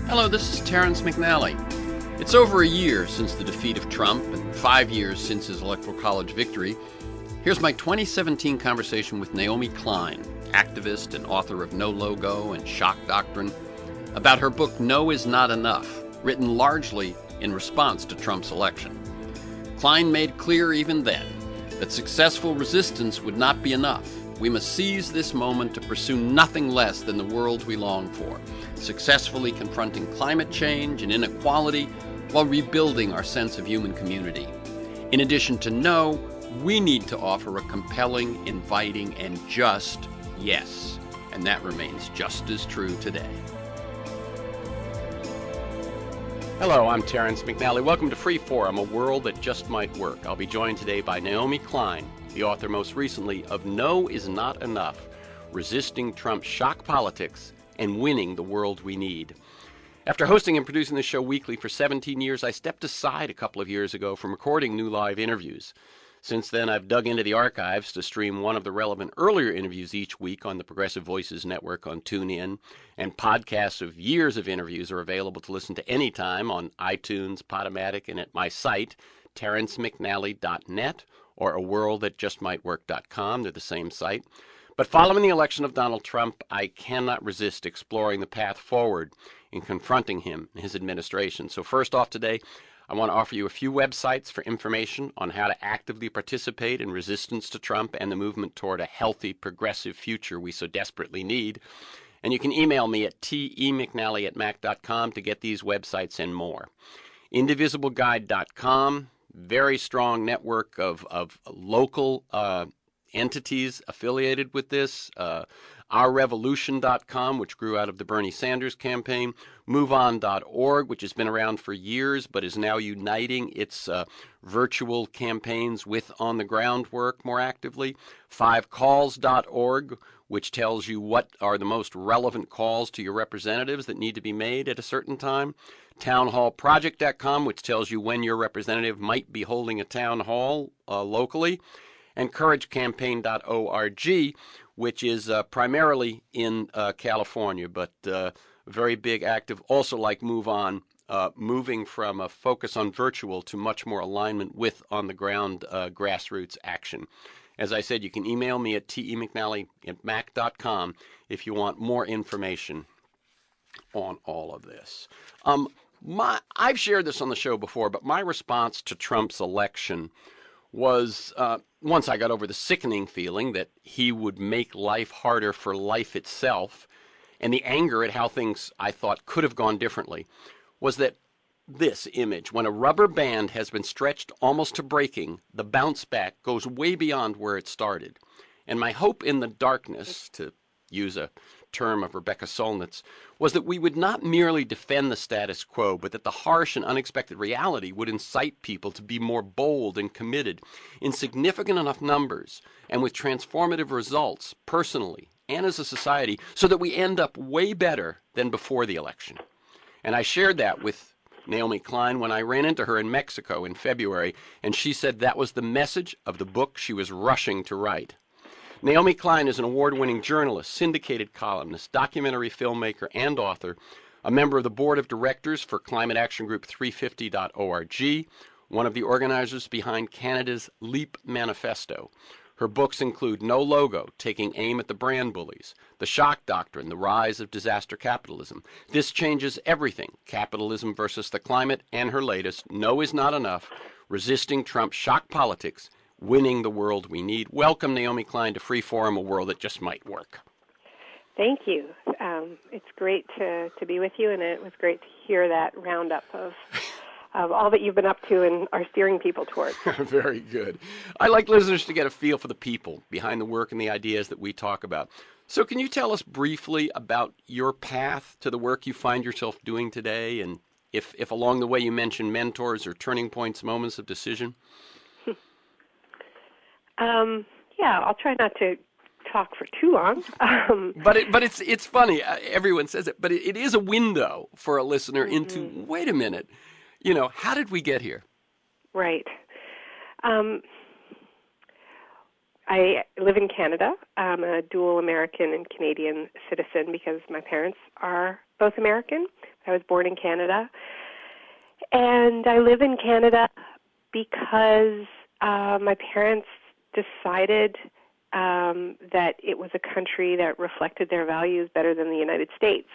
Hello, this is Terrence McNally. It's over a year since the defeat of Trump and 5 years since his Electoral College victory. Here's my 2017 conversation with NAOMI KLEIN, activist and author of No Logo and Shock Doctrine, about her book No Is Not Enough, written largely in response to Trump's election. KLEIN made clear even then that successful resistance would not be enough. We must seize this moment to pursue nothing less than the world we long for, successfully confronting climate change and inequality while rebuilding our sense of human community. In addition to no, we need to offer a compelling, inviting, and just yes. And that remains just as true today. Hello, I'm Terrence McNally. Welcome to Free Forum, a world that just might work. I'll be joined today by NAOMI KLEIN, the author most recently of No Is Not Enough, Resisting Trump's Shock Politics and Winning the World We Need. After hosting and producing the show weekly for 17 years, I stepped aside a couple of years ago from recording new live interviews. Since then, I've dug into the archives to stream one of the relevant earlier interviews each week on the Progressive Voices Network on TuneIn, and podcasts of years of interviews are available to listen to anytime on iTunes, Podomatic, and at my site, terrencemcnally.net, or aworldthatjustmightwork.com. They're the same site. But following the election of Donald Trump, I cannot resist exploring the path forward in confronting him and his administration. So first off today, I want to offer you a few websites for information on how to actively participate in resistance to Trump and the movement toward a healthy, progressive future we so desperately need. And you can email me at temcnally@mac.com to get these websites and more. Indivisibleguide.com, very strong network of local entities affiliated with this. OurRevolution.com, which grew out of the Bernie Sanders campaign. MoveOn.org, which has been around for years but is now uniting its virtual campaigns with on-the-ground work more actively. 5calls.org, which tells you what are the most relevant calls to your representatives that need to be made at a certain time. Townhallproject.com, which tells you when your representative might be holding a town hall locally. And couragecampaign.org, which is primarily in California, but very big, active, also like Move On, moving from a focus on virtual to much more alignment with on-the-ground grassroots action. As I said, you can email me at temcnally@mac.com if you want more information on all of this. I've shared this on the show before, but my response to Trump's election was, once I got over the sickening feeling that he would make life harder for life itself, and the anger at how things I thought could have gone differently, was that this image, when a rubber band has been stretched almost to breaking, the bounce back goes way beyond where it started. And my hope in the darkness, to use a term of Rebecca Solnit's, was that we would not merely defend the status quo, but that the harsh and unexpected reality would incite people to be more bold and committed in significant enough numbers and with transformative results personally and as a society, so that we end up way better than before the election. And I shared that with NAOMI KLEIN when I ran into her in Mexico in February, and she said that was the message of the book she was rushing to write. NAOMI KLEIN is an award-winning journalist, syndicated columnist, documentary filmmaker, and author, a member of the board of directors for climate action group 350.org, one of the organizers behind Canada's LEAP Manifesto. Her books include No Logo, Taking Aim at the Brand Bullies, The Shock Doctrine, The Rise of Disaster Capitalism, This Changes Everything, Capitalism versus the Climate, and her latest, No Is Not Enough, Resisting Trump's Shock Politics, Winning the World We Need. Welcome, NAOMI KLEIN, to Free Forum, a world that just might work. Thank you. It's great to be with you, and it was great to hear that roundup of all that you've been up to and are steering people towards. Very good. I like listeners to get a feel for the people behind the work and the ideas that we talk about. So can you tell us briefly about your path to the work you find yourself doing today, and if along the way you mention mentors or turning points, moments of decision? Yeah, I'll try not to talk for too long. But it's funny. Everyone says it, but it is a window for a listener into, wait a minute, how did we get here? Right. I live in Canada. I'm a dual American and Canadian citizen because my parents are both American. I was born in Canada, and I live in Canada because my parents decided that it was a country that reflected their values better than the United States.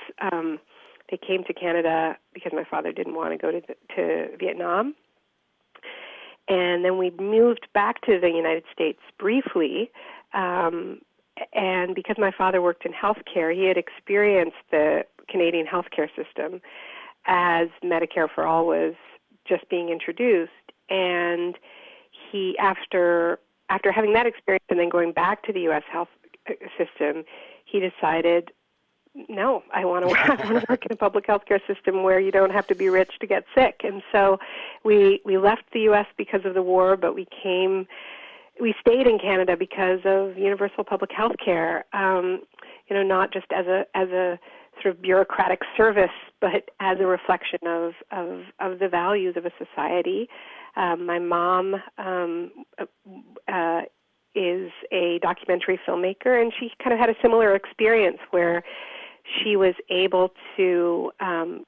They came to Canada because my father didn't want to go to Vietnam. And then we moved back to the United States briefly. And because my father worked in healthcare, he had experienced the Canadian healthcare system as Medicare for All was just being introduced. And he, after having that experience and then going back to the U.S. health system, he decided, no, I want to work in a public healthcare system where you don't have to be rich to get sick. And so we left the U.S. because of the war, but we stayed in Canada because of universal public health care, not just as a sort of bureaucratic service, but as a reflection of the values of a society. My mom is a documentary filmmaker, and she kind of had a similar experience where she was able to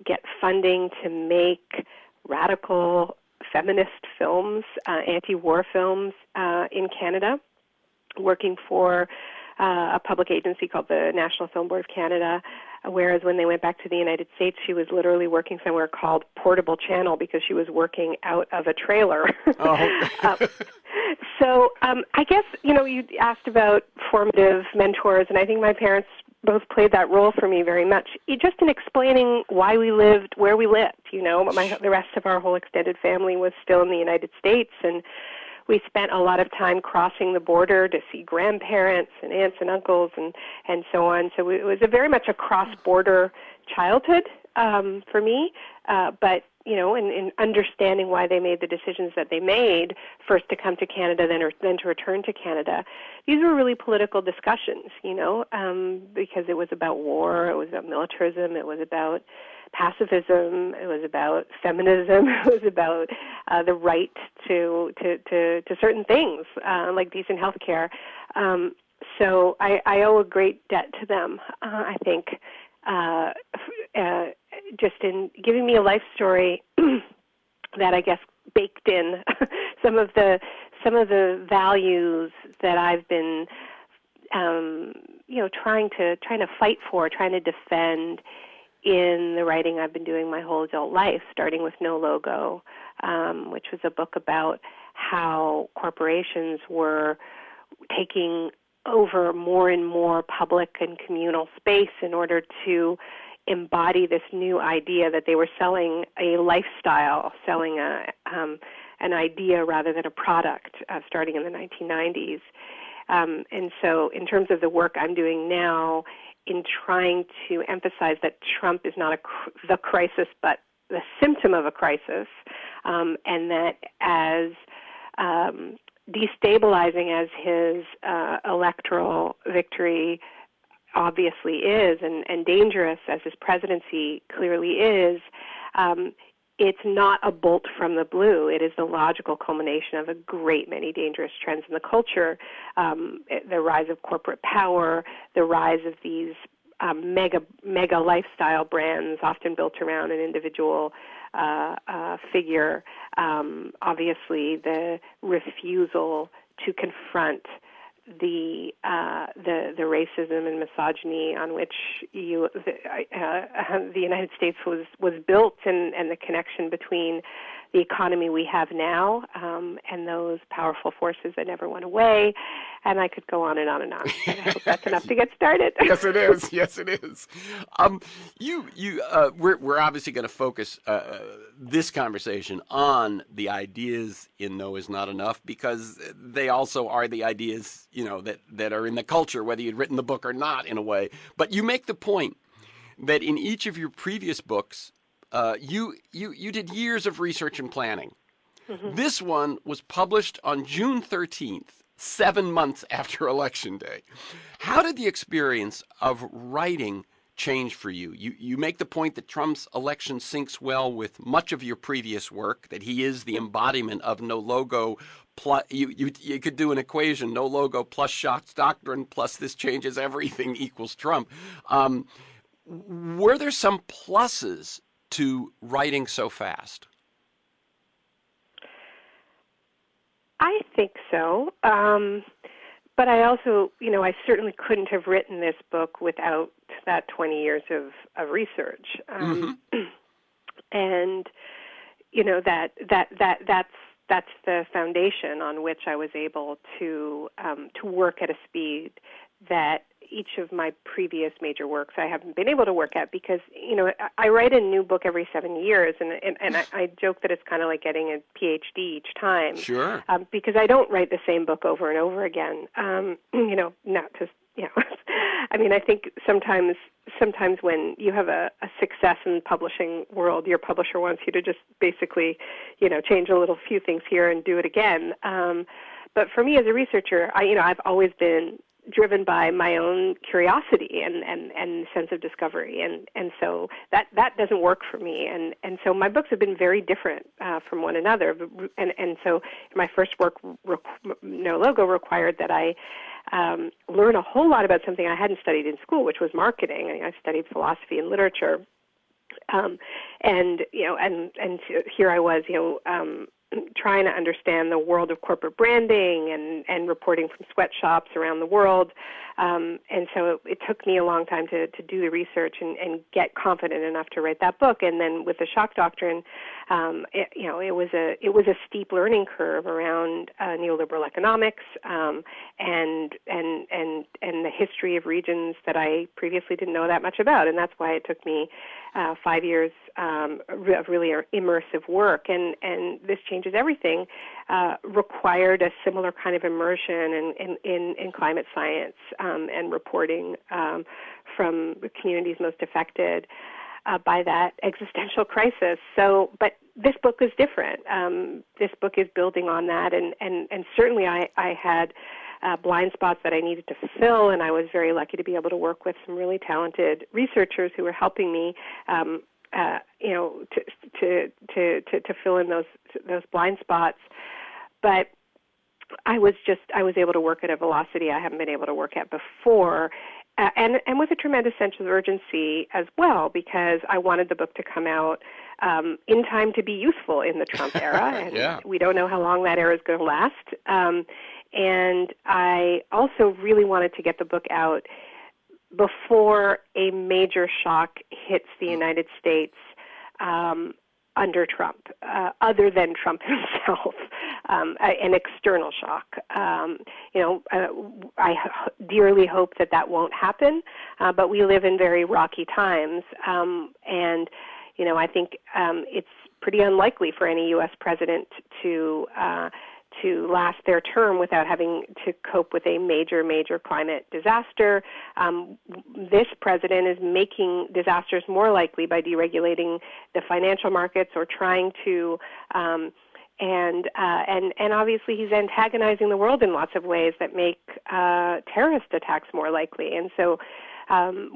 get funding to make radical feminist films, anti-war films in Canada, working for a public agency called the National Film Board of Canada, whereas when they went back to the United States, she was literally working somewhere called Portable Channel because she was working out of a trailer. Oh. So I guess, you asked about formative mentors, and I think my parents both played that role for me very much, just in explaining why we lived where we lived. The rest of our whole extended family was still in the United States, and we spent a lot of time crossing the border to see grandparents and aunts and uncles and so on. So it was very much a cross-border childhood for me, but in understanding why they made the decisions that they made, first to come to Canada, then to return to Canada. These were really political discussions, because it was about war, it was about militarism, it was about pacifism, it was about feminism, it was about the right to certain things, like decent health care. So I owe a great debt to them, I think, just in giving me a life story that I guess baked in some of the values that I've been trying to fight for, trying to defend in the writing I've been doing my whole adult life, starting with No Logo, which was a book about how corporations were taking over more and more public and communal space in order to embody this new idea that they were selling a lifestyle, selling an idea rather than a product, starting in the 1990s. And so in terms of the work I'm doing now in trying to emphasize that Trump is not the crisis, but the symptom of a crisis, and that as destabilizing as his electoral victory obviously is, and dangerous as his presidency clearly is, it's not a bolt from the blue. It is the logical culmination of a great many dangerous trends in the culture, the rise of corporate power, the rise of these mega lifestyle brands, often built around an individual figure. Obviously, the refusal to confront the racism and misogyny on which the United States was built, and the connection between the economy we have now and those powerful forces that never went away. And I could go on and on and on. I hope that's enough to get started. Yes, it is. Yes, it is. We're obviously going to focus this conversation on the ideas in No Is Not Enough, because they also are the ideas, that are in the culture, whether you'd written the book or not, in a way. But you make the point that in each of your previous books, you did years of research and planning. Mm-hmm. This one was published on June 13th. 7 months after Election Day. How did the experience of writing change for you? You make the point that Trump's election syncs well with much of your previous work, that he is the embodiment of No Logo plus, you could do an equation, No Logo plus Shock's Doctrine plus This Changes Everything equals Trump. Were there some pluses to writing so fast? I think so. But I also, I certainly couldn't have written this book without that 20 years of research. And, that's the foundation on which I was able to work at a speed that each of my previous major works I haven't been able to work at, because I write a new book every 7 years, and I joke that it's kind of like getting a PhD each time. Sure. Because I don't write the same book over and over again. Not just I mean, I think sometimes when you have a success in the publishing world, your publisher wants you to just basically, change a little few things here and do it again. But for me as a researcher, I've always been driven by my own curiosity and sense of discovery, and so that doesn't work for me, and so my books have been very different from one another, and so my first work, No Logo, required that I learn a whole lot about something I hadn't studied in school, which was marketing. I studied philosophy and literature, and here I was, trying to understand the world of corporate branding and reporting from sweatshops around the world. And so it took me a long time to do the research and get confident enough to write that book. And then with the shock doctrine, it was a steep learning curve around neoliberal economics and the history of regions that I previously didn't know that much about. And that's why it took me 5 years of really immersive work. And this changes everything. Required a similar kind of immersion in climate science and reporting from the communities most affected by that existential crisis. So, but this book is different. This book is building on that, and certainly I had blind spots that I needed to fill, and I was very lucky to be able to work with some really talented researchers who were helping me, to fill in those blind spots. But I was able to work at a velocity I haven't been able to work at before, and with a tremendous sense of urgency as well, because I wanted the book to come out in time to be useful in the Trump era, and Yeah. we don't know how long that era is going to last. And I also really wanted to get the book out before a major shock hits the United States under Trump, other than Trump himself, an external shock. I dearly hope that won't happen, but we live in very rocky times, and I think it's pretty unlikely for any U.S. president to last their term without having to cope with a major climate disaster. This president is making disasters more likely by deregulating the financial markets or trying to, and obviously he's antagonizing the world in lots of ways that make terrorist attacks more likely. And so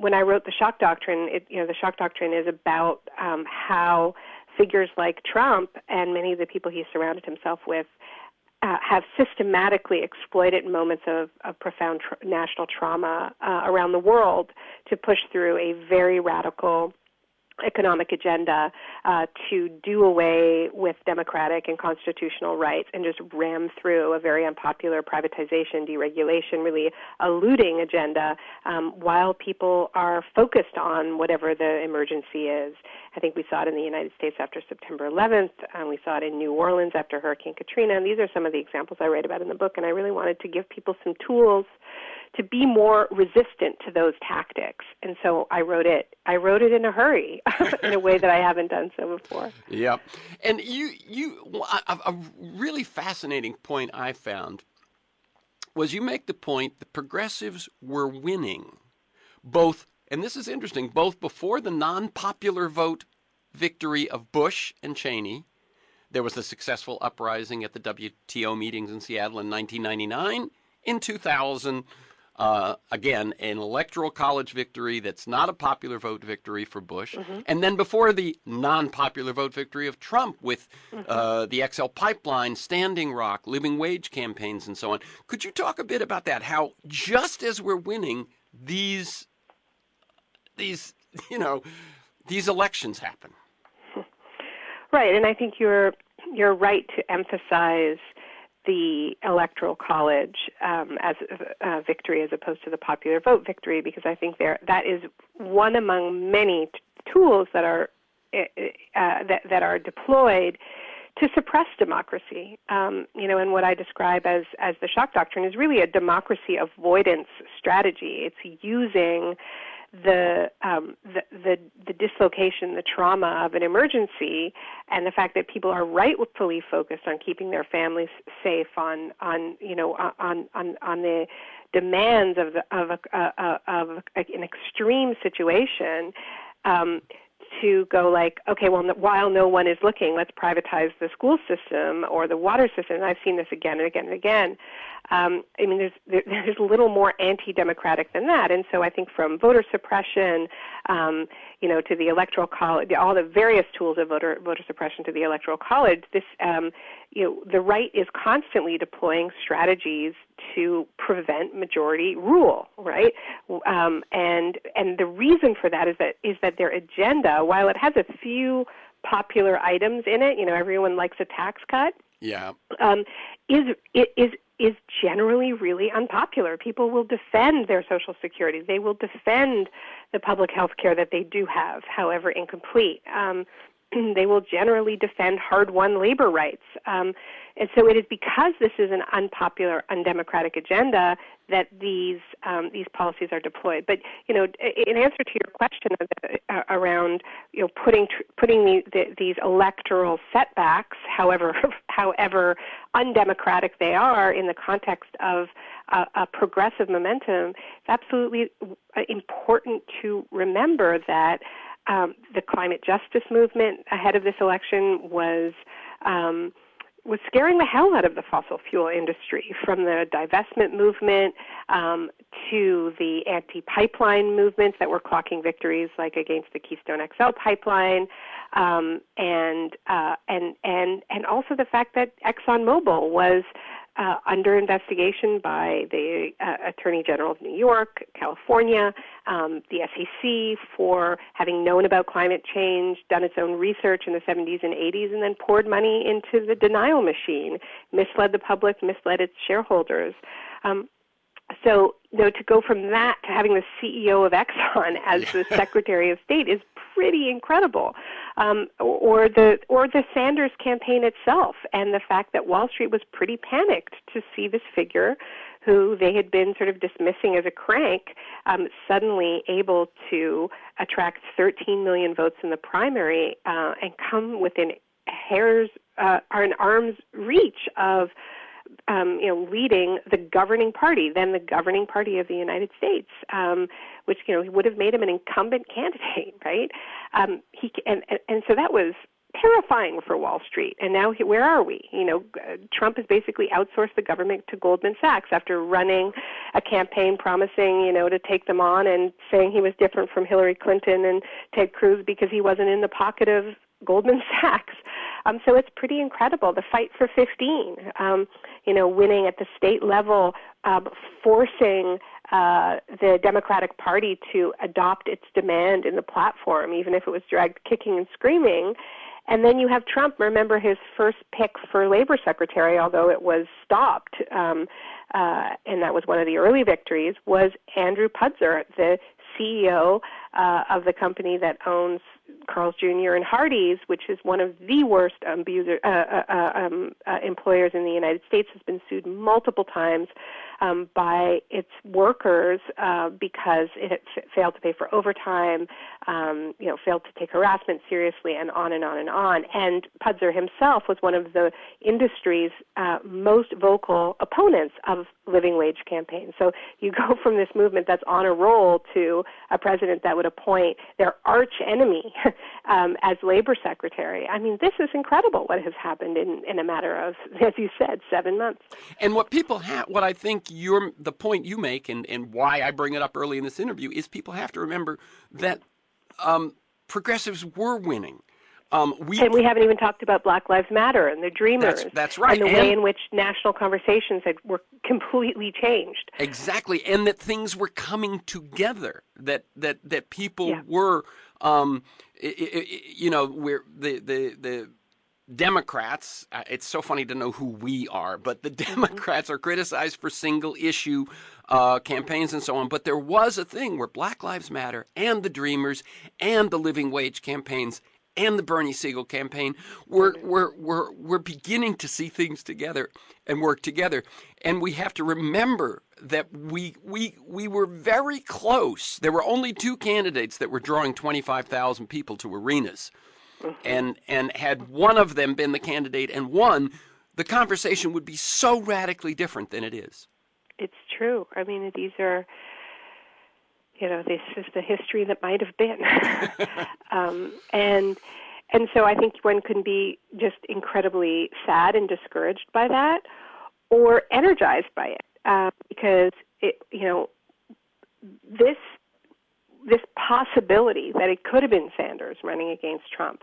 when I wrote the shock doctrine, the shock doctrine is about how figures like Trump and many of the people he surrounded himself with have systematically exploited moments of profound national trauma around the world to push through a very radical economic agenda to do away with democratic and constitutional rights and just ram through a very unpopular privatization, deregulation, really a looting agenda while people are focused on whatever the emergency is. I think we saw it in the United States after September 11th. We saw it in New Orleans after Hurricane Katrina. And these are some of the examples I write about in the book, and I really wanted to give people some tools to be more resistant to those tactics. And so I wrote it in a hurry in a way that I haven't done so before. Yeah. And a really fascinating point I found was you make the point that progressives were winning both, and this is interesting, both before the non-popular vote victory of Bush and Cheney. There was the successful uprising at the WTO meetings in Seattle in 1999. In 2000, again, an electoral college victory that's not a popular vote victory for Bush. Mm-hmm. And then before the non-popular vote victory of Trump with the XL pipeline, Standing Rock, living wage campaigns, and so on. Could you talk a bit about that, how just as we're winning, these elections happen? Right, and I think you're right to emphasize the electoral college as a victory as opposed to the popular vote victory, because I think that is one among many tools that are that are deployed to suppress democracy. And what I describe as the shock doctrine is really a democracy avoidance strategy. It's using the dislocation, the trauma of an emergency, and the fact that people are rightfully focused on keeping their families safe, on the demands of an extreme situation. To go like, okay, well, while no one is looking, let's privatize the school system or the water system. And I've seen this again and again and again. There's little more anti-democratic than that. And so I think from voter suppression, to the electoral college, all the various tools of voter suppression to the electoral college, this, the right is constantly deploying strategies to prevent majority rule, right? And the reason for that is that their agenda, while it has a few popular items in it, everyone likes a tax cut. Yeah. Is generally really unpopular. People will defend their Social Security. They will defend the public health care that they do have, however incomplete. They will generally defend hard-won labor rights. And so it is because this is an unpopular, undemocratic agenda that these policies are deployed. But in answer to your question around putting these electoral setbacks, however undemocratic they are, in the context of a progressive momentum, it's absolutely important to remember that the climate justice movement ahead of this election was scaring the hell out of the fossil fuel industry, from the divestment movement to the anti-pipeline movements that were clocking victories, like against the Keystone XL pipeline, and also the fact that ExxonMobil was under investigation by the Attorney General of New York, California, the SEC, for having known about climate change, done its own research in the 70s and 80s, and then poured money into the denial machine, misled the public, misled its shareholders. So, to go from that to having the CEO of Exxon as the Secretary of State is pretty incredible. Or the Sanders campaign itself, and the fact that Wall Street was pretty panicked to see this figure, who they had been sort of dismissing as a crank, suddenly able to attract 13 million votes in the primary and come within an arm's reach of leading the governing party, then the governing party of the United States, which would have made him an incumbent candidate, right? And so that was terrifying for Wall Street. And now where are we? Trump has basically outsourced the government to Goldman Sachs after running a campaign promising, to take them on and saying he was different from Hillary Clinton and Ted Cruz because he wasn't in the pocket of Goldman Sachs. So it's pretty incredible. The fight for 15, winning at the state level, forcing the Democratic Party to adopt its demand in the platform, even if it was dragged kicking and screaming. And then you have Trump. Remember his first pick for labor secretary, although it was stopped, and that was one of the early victories, was Andrew Pudzer, the CEO of the company that owns Carl's Jr. and Hardee's, which is one of the worst employers in the United States, has been sued multiple times by its workers because it failed to pay for overtime, failed to take harassment seriously, and on and on and on. And Pudzer himself was one of the industry's most vocal opponents of living wage campaigns. So you go from this movement that's on a roll to a president that would appoint their arch enemy as labor secretary. I mean, this is incredible what has happened in a matter of, as you said, 7 months. And what I think the point you make, and why I bring it up early in this interview, is people have to remember that progressives were winning. And we haven't even talked about Black Lives Matter and the Dreamers. That's right. And the way in which national conversations were completely changed. Exactly, and that things were coming together. That people Yeah. were, where the Democrats, it's so funny to know who we are, but the Democrats are criticized for single issue campaigns and so on. But there was a thing where Black Lives Matter and the Dreamers and the Living Wage campaigns and the Bernie Siegel campaign were beginning to see things together and work together. And we have to remember that we were very close. There were only two candidates that were drawing 25,000 people to arenas. And had one of them been the candidate and won, the conversation would be so radically different than it is. It's true. I mean, these are, this is the history that might have been. And so I think one can be just incredibly sad and discouraged by that, or energized by it, because this possibility that it could have been Sanders running against Trump,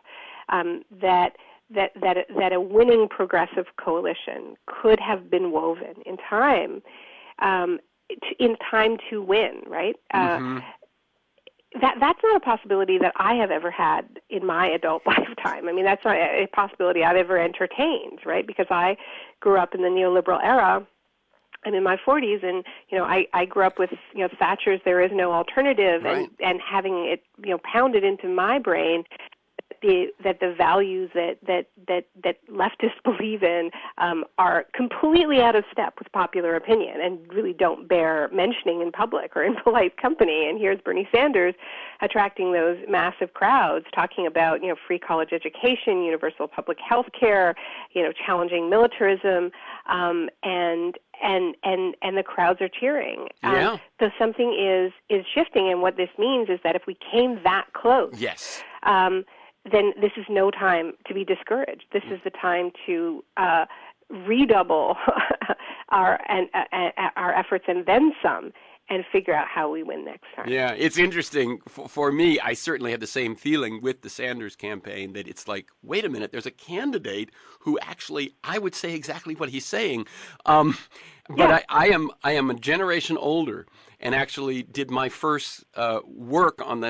that a winning progressive coalition could have been woven in time to win, right? That's not a possibility that I have ever had in my adult lifetime. I mean, that's not a possibility I've ever entertained, right? Because I grew up in the neoliberal era. I'm in my 40s, and I grew up with Thatcher's "There is no alternative," right. and having it pounded into my brain that the values that leftists believe in are completely out of step with popular opinion and really don't bear mentioning in public or in polite company. And here's Bernie Sanders attracting those massive crowds, talking about free college education, universal public health care, challenging militarism, and the crowds are cheering. Yeah. So something is shifting, and what this means is that if we came that close, yes. Then this is no time to be discouraged. This is the time to redouble our efforts and then some, and figure out how we win next time. Yeah, it's interesting. For me, I certainly had the same feeling with the Sanders campaign, that it's like, wait a minute, there's a candidate who actually, I would say exactly what he's saying. But yeah. I am a generation older, and actually did my first work on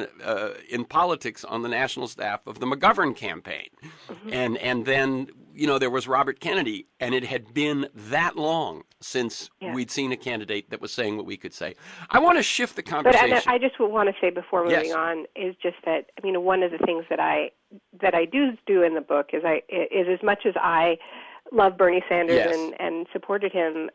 in politics on the national staff of the McGovern campaign. Mm-hmm. And then, there was Robert Kennedy, and it had been that long since we'd seen a candidate that was saying what we could say. I want to shift the conversation. But I just want to say before moving on is just that, one of the things that I do in the book is as much as I love Bernie Sanders and supported him,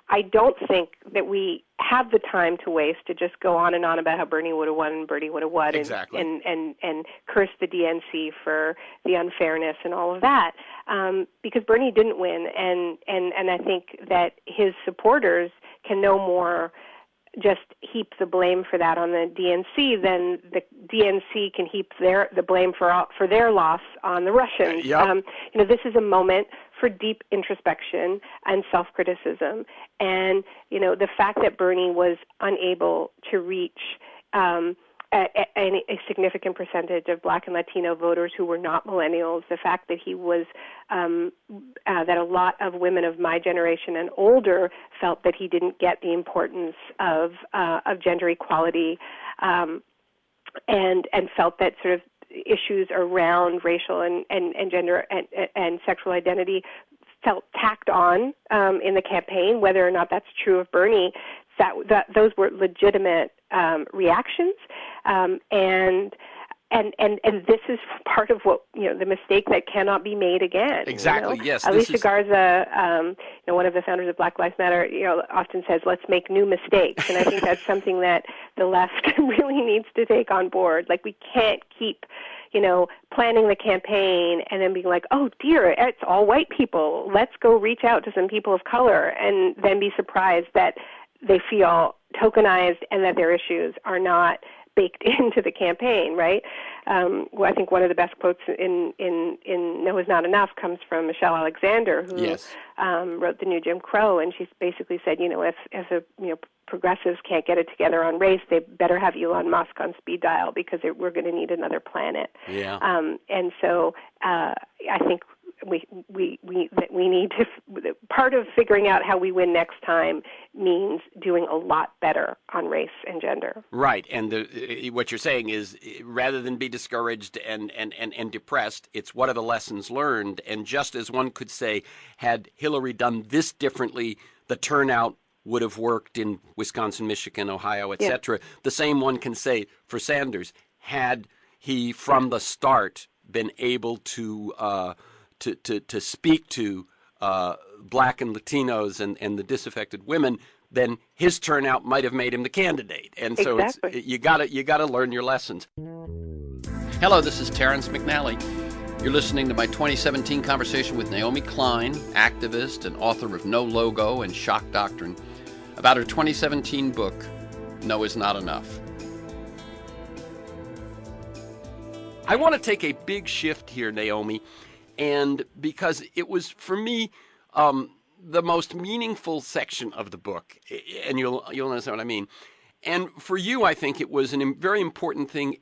I don't think that we have the time to waste to just go on and on about how Bernie would have won and Bernie would have won, exactly. and curse the DNC for the unfairness and all of that, because Bernie didn't win, and I think that his supporters can no more just heap the blame for that on the DNC than the DNC can heap the blame for their loss on the Russians. Yep. This is a moment for deep introspection and self-criticism, and the fact that Bernie was unable to reach a significant percentage of Black and Latino voters who were not millennials, the fact that he was that a lot of women of my generation and older felt that he didn't get the importance of gender equality, and felt that sort of issues around racial and gender and sexual identity felt tacked on in the campaign. Whether or not that's true of Bernie, that those were legitimate reactions, and this is part of what the mistake that cannot be made again. Exactly. Yes. Alicia Garza, one of the founders of Black Lives Matter, often says, "Let's make new mistakes," and I think that's something that the left really needs to take on board. Like, we can't keep planning the campaign and then being like, oh dear, it's all white people, let's go reach out to some people of color, and then be surprised that they feel tokenized and that their issues are not baked into the campaign, right? Well, I think one of the best quotes in No Is Not Enough comes from Michelle Alexander, who wrote The New Jim Crow, and she basically said, if a progressives can't get it together on race, they better have Elon Musk on speed dial because we're going to need another planet. Yeah. And so I think we need to, part of figuring out how we win next time means doing a lot better on race and gender. Right, and what you're saying is, rather than be discouraged and depressed, it's what are the lessons learned, and just as one could say, had Hillary done this differently, the turnout would have worked in Wisconsin, Michigan, Ohio, etc. Yeah. The same one can say for Sanders, had he from the start been able to speak to Black and Latinos and the disaffected women, then his turnout might have made him the candidate. And so exactly. you gotta learn your lessons. Hello, this is Terrence McNally. You're listening to my 2017 conversation with NAOMI KLEIN, activist and author of No Logo and Shock Doctrine, about her 2017 book, No Is Not Enough. I want to take a big shift here, Naomi, and because it was, for me, the most meaningful section of the book, and you'll understand what I mean. And for you, I think it was a very important thing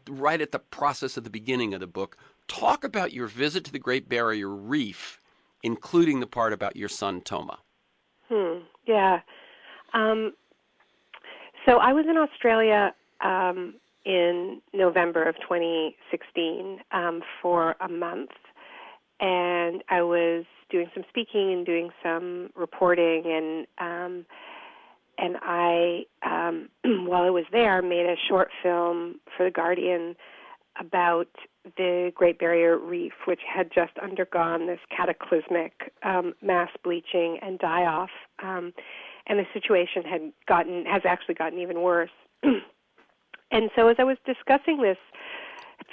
right at the process of the beginning of the book. Talk about your visit to the Great Barrier Reef, including the part about your son, Toma. Yeah. So I was in Australia in November of 2016 for a month, and I was doing some speaking and doing some reporting, and I, while I was there, made a short film for The Guardian about the Great Barrier Reef, which had just undergone this cataclysmic mass bleaching and die-off, and the situation has actually gotten even worse. And so as I was discussing this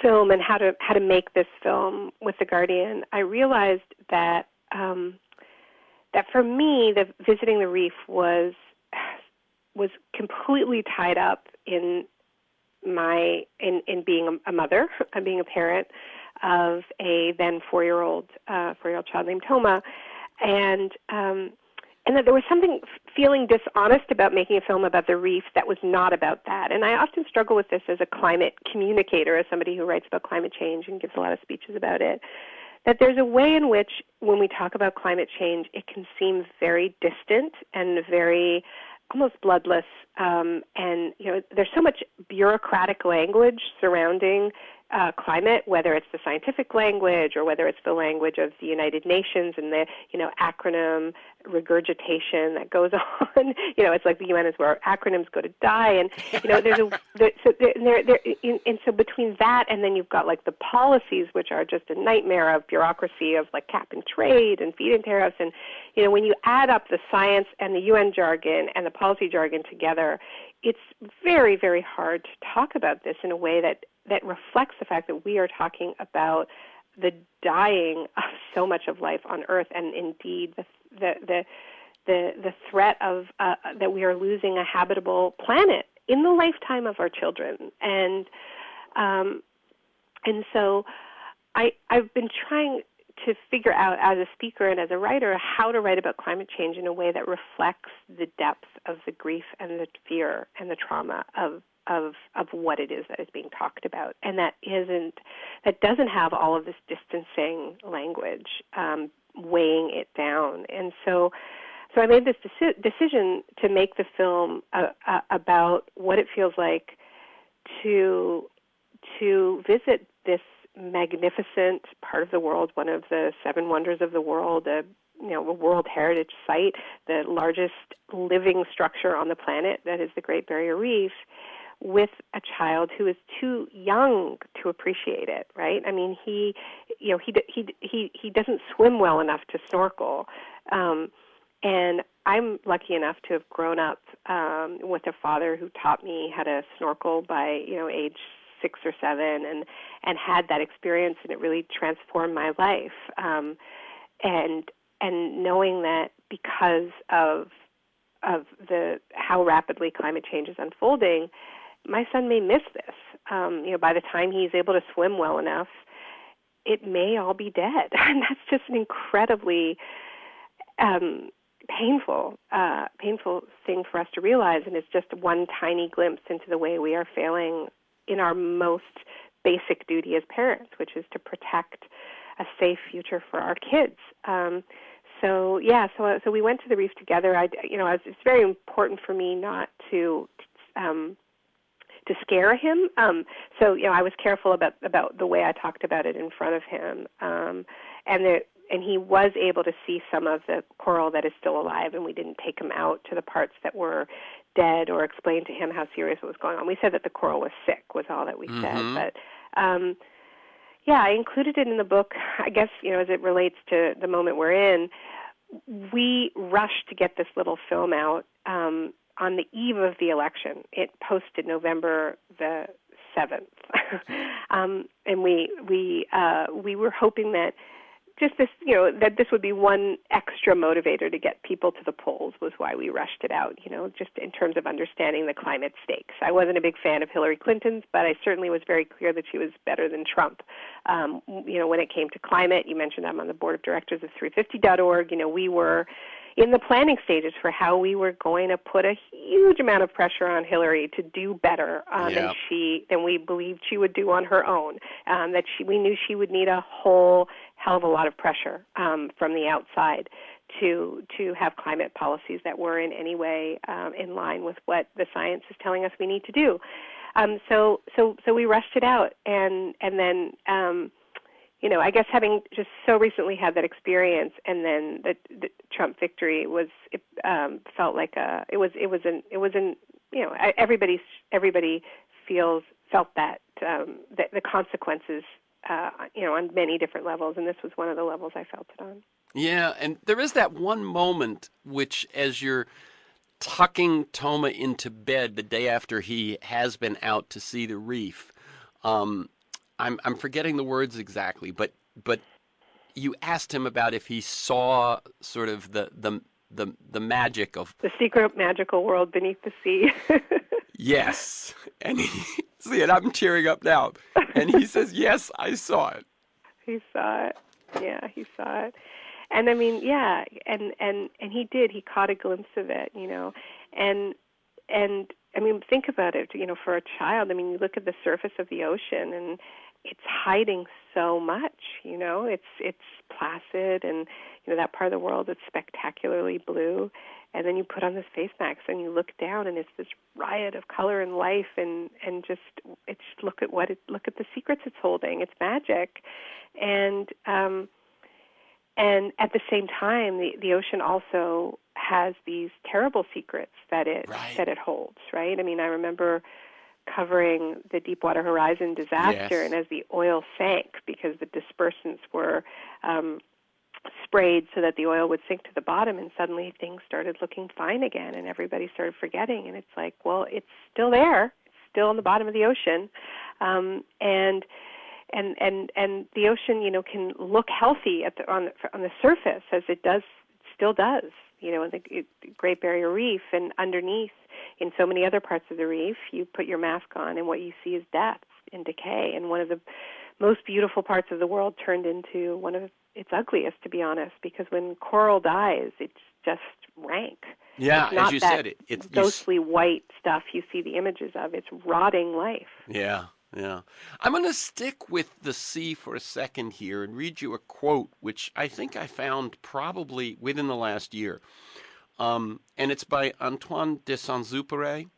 film and how to make this film with The Guardian, I realized that that for me, visiting the reef was completely tied up in being a mother, being a parent of a then 4-year-old child named Toma, and that there was something feeling dishonest about making a film about the reef that was not about that. And I often struggle with this as a climate communicator, as somebody who writes about climate change and gives a lot of speeches about it, that there's a way in which when we talk about climate change, it can seem very distant and very almost bloodless. And, there's so much bureaucratic language surrounding climate, whether it's the scientific language or whether it's the language of the United Nations and the, acronym regurgitation that goes on. It's like the UN is where acronyms go to die. And, so between that and then you've got like the policies, which are just a nightmare of bureaucracy of like cap and trade and feed-in tariffs. And, when you add up the science and the UN jargon and the policy jargon together, it's very, very hard to talk about this in a way that reflects the fact that we are talking about the dying of so much of life on Earth, and indeed the threat of that we are losing a habitable planet in the lifetime of our children. And so I've been trying to figure out as a speaker and as a writer how to write about climate change in a way that reflects the depth of the grief and the fear and the trauma of what it is that is being talked about, and that doesn't have all of this distancing language weighing it down. And so I made this decision to make the film about what it feels like to visit this magnificent part of the world, one of the 7 wonders of the world, a World Heritage Site, the largest living structure on the planet, that is the Great Barrier Reef, with a child who is too young to appreciate it, right? I mean, he doesn't swim well enough to snorkel, and I'm lucky enough to have grown up with a father who taught me how to snorkel by age 6 or 7, and had that experience, and it really transformed my life. And knowing that because of how rapidly climate change is unfolding, my son may miss this. By the time he's able to swim well enough, it may all be dead. And that's just an incredibly painful thing for us to realize, and it's just one tiny glimpse into the way we are failing in our most basic duty as parents, which is to protect a safe future for our kids. So we went to the reef together. It's very important for me not to scare him. I was careful about the way I talked about it in front of him, and he was able to see some of the coral that is still alive, and we didn't take him out to the parts that were dead or explain to him how serious what was going on. We said that the coral was sick, was all that we said. But I included it in the book, I guess, as it relates to the moment we're in. We rushed to get this little film out on the eve of the election. It posted November the 7th. And we were hoping that just this, that this would be one extra motivator to get people to the polls, was why we rushed it out, just in terms of understanding the climate stakes. I wasn't a big fan of Hillary Clinton's, but I certainly was very clear that she was better than Trump. When it came to climate, you mentioned I'm on the board of directors of 350.org. We were in the planning stages for how we were going to put a huge amount of pressure on Hillary to do better than we believed she would do on her own. We knew she would need a whole hell of a lot of pressure from the outside to have climate policies that were in any way in line with what the science is telling us we need to do. So we rushed it out, and then I guess having just so recently had that experience, and then the Trump victory felt like everybody felt that the consequences on many different levels, and this was one of the levels I felt it on. Yeah, and there is that one moment which, as you're tucking Toma into bed the day after he has been out to see the reef, I'm forgetting the words exactly, but you asked him about if he saw sort of the magic of the secret magical world beneath the sea. Yes, and see it. I'm tearing up now, and he says, "Yes, I saw it." He saw it. Yeah, he saw it, and I mean, yeah, and he did. He caught a glimpse of it, and I mean, think about it. For a child, I mean, you look at the surface of the ocean, and it's hiding so much. It's placid, and that part of the world is spectacularly blue. And then you put on this face mask and you look down, and it's this riot of color and life, and just look at the secrets it's holding. It's magic, and at the same time, the ocean also has these terrible secrets that it holds. Right? I mean, I remember covering the Deepwater Horizon disaster, and as the oil sank because the dispersants were sprayed so that the oil would sink to the bottom, and suddenly things started looking fine again, and everybody started forgetting. And it's like, well, it's still there. It's still on the bottom of the ocean, and the ocean, can look healthy on the surface, as it still does. In the Great Barrier Reef, and underneath, in so many other parts of the reef, you put your mask on, and what you see is death and decay. And one of the most beautiful parts of the world turned into one of its ugliest, to be honest, because when coral dies, it's just rank. Yeah, it's not as you that said, it's ghostly white stuff you see the images of. It's rotting life. Yeah. I'm going to stick with the sea for a second here and read you a quote, which I think I found probably within the last year. And it's by Antoine de Saint-Exupéry.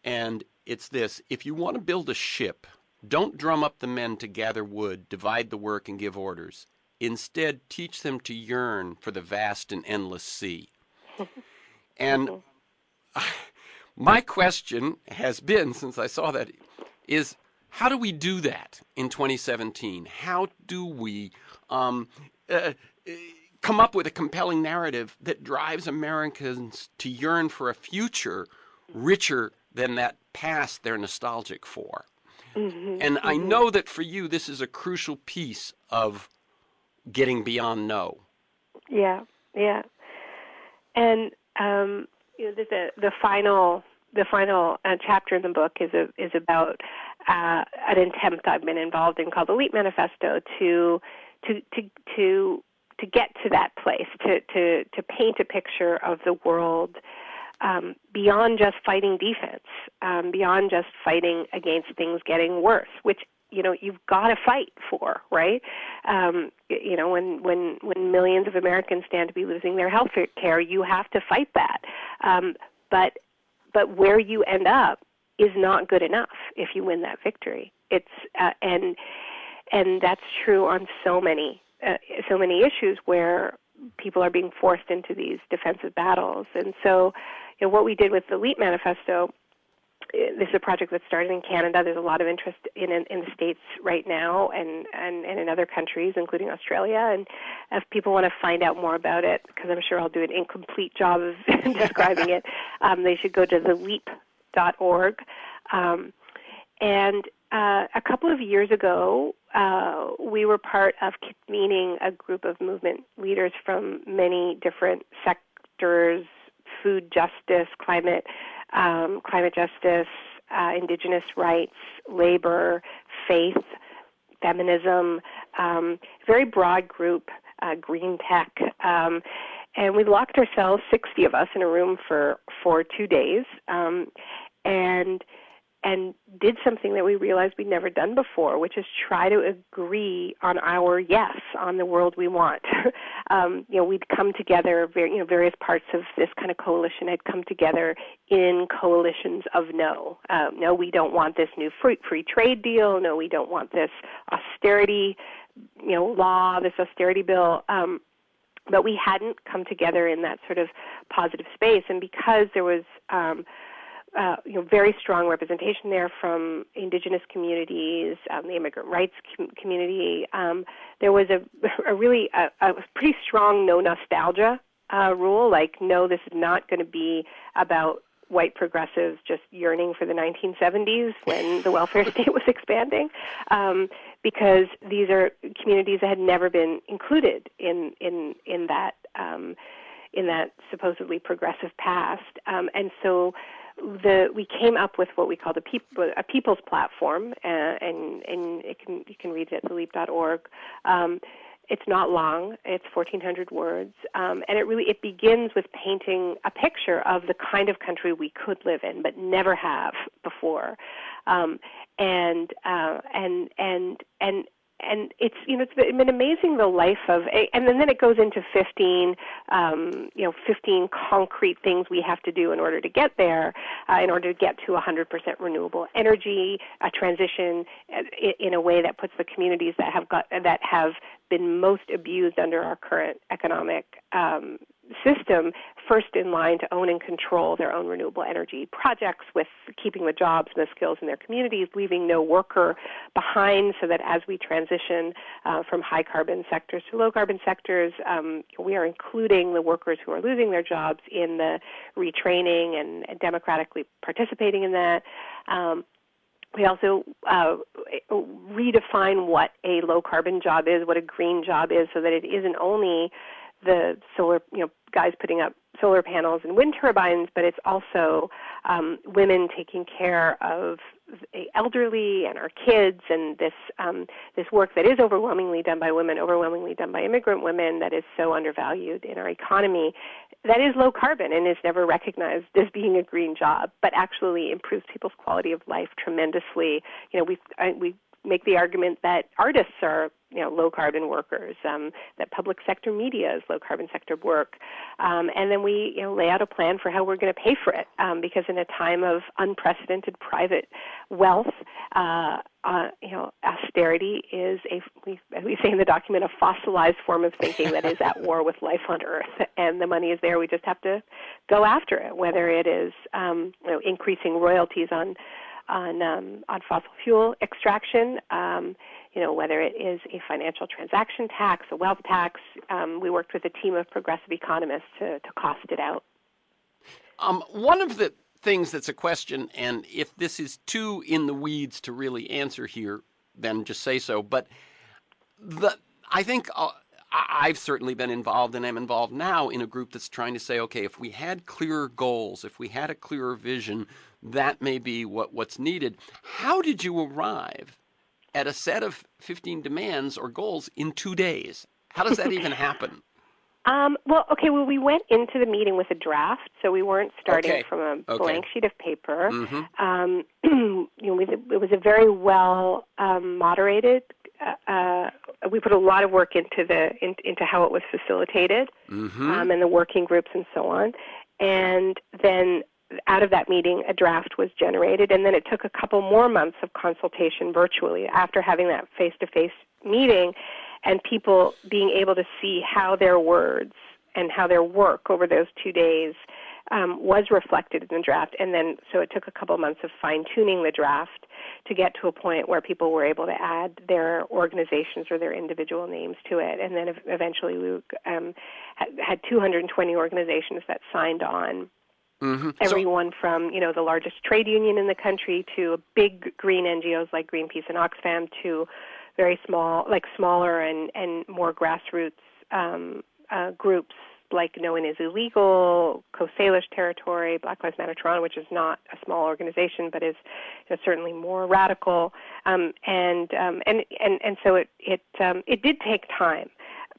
And it's this: if you want to build a ship, don't drum up the men to gather wood, divide the work, and give orders. Instead, teach them to yearn for the vast and endless sea. And my question has been, since I saw that, is how do we do that in 2017? How do we come up with a compelling narrative that drives Americans to yearn for a future richer than that past they're nostalgic for? And I know that for you, this is a crucial piece of getting beyond no. Yeah. And the final chapter in the book is about an attempt I've been involved in called the Leap Manifesto to to get to that place, to paint a picture of the world beyond just fighting defense, beyond just fighting against things getting worse, which you've got to fight for, right? When millions of Americans stand to be losing their health care, you have to fight that. But where you end up is not good enough if you win that victory. It's and that's true on so many issues where people are being forced into these defensive battles. And so, what we did with the LEAP Manifesto, this is a project that started in Canada. There's a lot of interest in the States right now and in other countries, including Australia. And if people want to find out more about it, because I'm sure I'll do an incomplete job of describing it, they should go to theleap.org. And a couple of years ago, we were part of convening a group of movement leaders from many different sectors: food justice, climate justice, indigenous rights, labor, faith, feminism, very broad group, green tech. And we locked ourselves, 60 of us, in a room for 2 days, and did something that we realized we'd never done before, which is try to agree on our yes on the world we want. We'd come together, various parts of this kind of coalition had come together in coalitions of no. No, we don't want this new free trade deal. No, we don't want this austerity, law, this austerity bill. But we hadn't come together in that sort of positive space. And because there was very strong representation there from indigenous communities, the immigrant rights community. There was a pretty strong no nostalgia rule, like, no, this is not going to be about white progressives just yearning for the 1970s when the welfare state was expanding, because these are communities that had never been included in that supposedly progressive past, and so we came up with what we called a people's platform, and you can read it at theleap.org. It's not long; it's 1,400 words, and it begins with painting a picture of the kind of country we could live in, but never have before, and it's been amazing, the life of, and then it goes into 15 concrete things we have to do in order to get there, in order to get to 100% renewable energy, a transition in a way that puts the communities that have been most abused under our current economic system first in line to own and control their own renewable energy projects, with keeping the jobs and the skills in their communities, leaving no worker behind, so that as we transition from high carbon sectors to low carbon sectors, we are including the workers who are losing their jobs in the retraining and democratically participating in that. We also redefine what a low carbon job is, what a green job is, so that it isn't only the solar, guys putting up solar panels and wind turbines, but it's also women taking care of the elderly and our kids, and this work that is overwhelmingly done by women, overwhelmingly done by immigrant women, that is so undervalued in our economy, that is low carbon and is never recognized as being a green job, but actually improves people's quality of life tremendously. We make the argument that artists are low carbon workers, that public sector media is low carbon sector work, and then we lay out a plan for how we're going to pay for it, because in a time of unprecedented private wealth, austerity is as we say in the document, a fossilized form of thinking that is at war with life on Earth, and the money is there. We just have to go after it, whether it is increasing royalties on fossil fuel extraction, whether it is a financial transaction tax, a wealth tax. We worked with a team of progressive economists to cost it out. One of the things that's a question, and if this is too in the weeds to really answer here, then just say so, but I think I've certainly been involved, and am involved now, in a group that's trying to say, okay, if we had clearer goals, if we had a clearer vision, that may be what's needed. How did you arrive at a set of 15 demands or goals in 2 days? How does that even happen? Well, we went into the meeting with a draft, so we weren't starting from a blank sheet of paper. Mm-hmm. It was a very well moderated. We put a lot of work into how it was facilitated, and the working groups and so on. And then out of that meeting, a draft was generated, and then it took a couple more months of consultation virtually after having that face-to-face meeting, and people being able to see how their words and how their work over those 2 days was reflected in the draft. And then so it took a couple months of fine-tuning the draft to get to a point where people were able to add their organizations or their individual names to it. And then eventually we had 220 organizations that signed on. Mm-hmm. Everyone from, the largest trade union in the country to big green NGOs like Greenpeace and Oxfam to very smaller and more grassroots groups like No One Is Illegal, Coast Salish Territory, Black Lives Matter Toronto, which is not a small organization but is certainly more radical, and so it did take time,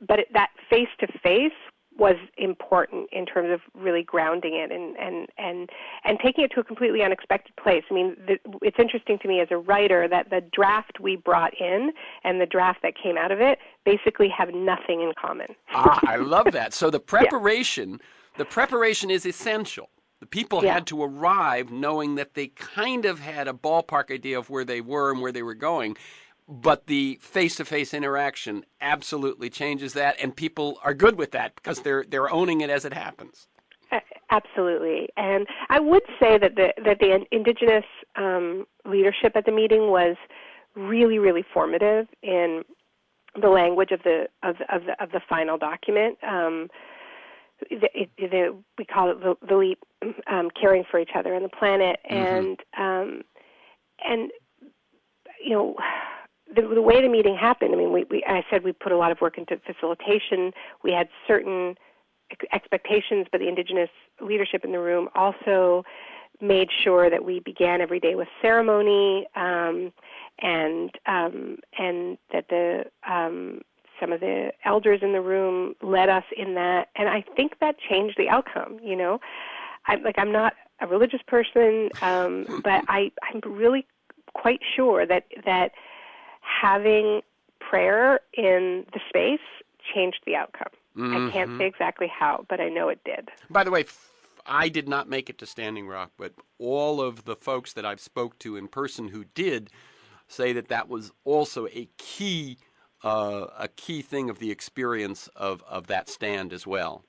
but that face to face was important in terms of really grounding it and taking it to a completely unexpected place. I mean, it's interesting to me as a writer that the draft we brought in and the draft that came out of it basically have nothing in common. I love that. So the preparation is essential. The people had to arrive knowing that they kind of had a ballpark idea of where they were and where they were going. But the face-to-face interaction absolutely changes that, and people are good with that because they're owning it as it happens. Absolutely, and I would say that the Indigenous leadership at the meeting was really, really formative in the language of the final document. We call it the LEAP, caring for each other and the planet, and The way the meeting happened, I mean, I said we put a lot of work into facilitation. We had certain expectations, but the Indigenous leadership in the room also made sure that we began every day with ceremony, and that some of the elders in the room led us in that, and I think that changed the outcome. I'm not a religious person, but I'm really quite sure that having prayer in the space changed the outcome. Mm-hmm. I can't say exactly how, but I know it did. By the way, I did not make it to Standing Rock, but all of the folks that I've spoke to in person who did say that was also a key thing of the experience of that stand as well.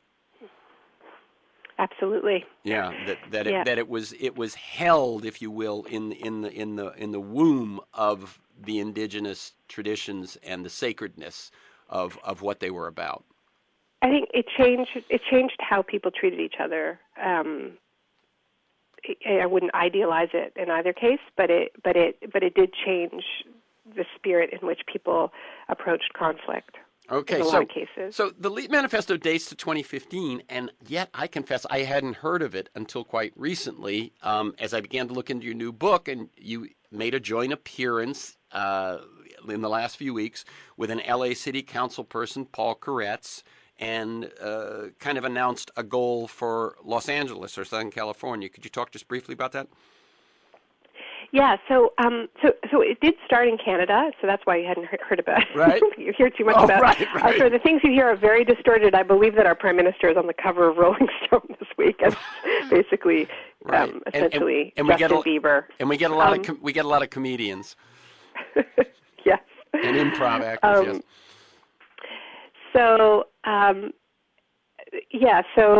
Absolutely. Yeah, that it was held, if you will, in the womb of the Indigenous traditions and the sacredness of what they were about. I think it changed how people treated each other. I wouldn't idealize it in either case, but it did change the spirit in which people approached conflict. Okay, in a lot of cases. So the LEAP Manifesto dates to 2015, and yet I confess I hadn't heard of it until quite recently as I began to look into your new book, and you made a joint appearance in the last few weeks with an LA City Council person, Paul Koretz, and kind of announced a goal for Los Angeles or Southern California. Could you talk just briefly about that? Yeah, so it did start in Canada, so that's why you hadn't heard about it. Right. You hear too much about it. Right. So the things you hear are very distorted. I believe that our Prime Minister is on the cover of Rolling Stone this week, and basically, essentially, and Justin Bieber. And we get a lot of comedians. Yes. And improv actors. Yes. So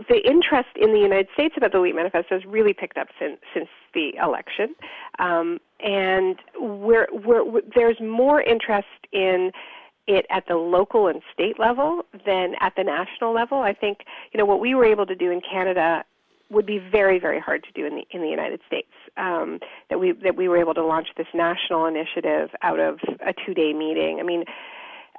the interest in the United States about the LEAP Manifesto has really picked up since the election, and there's more interest in it at the local and state level than at the national level. I think what we were able to do in Canada would be very, very hard to do in the United States. That we were able to launch this national initiative out of a 2-day meeting. I mean,